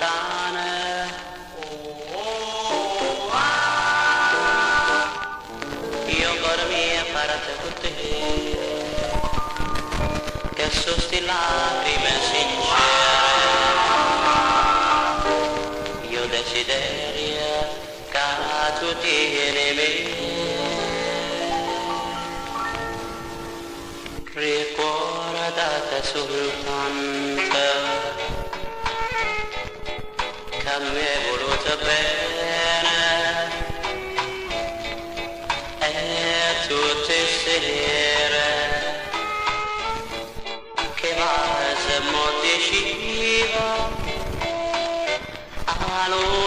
lontane. Io ancora mia parte con te, che sono sti lacrime sincere. Io desiderio che tu tieni me, ricordate soltanto che mi è voluto bene, e tutte sere che va se mo diceva allora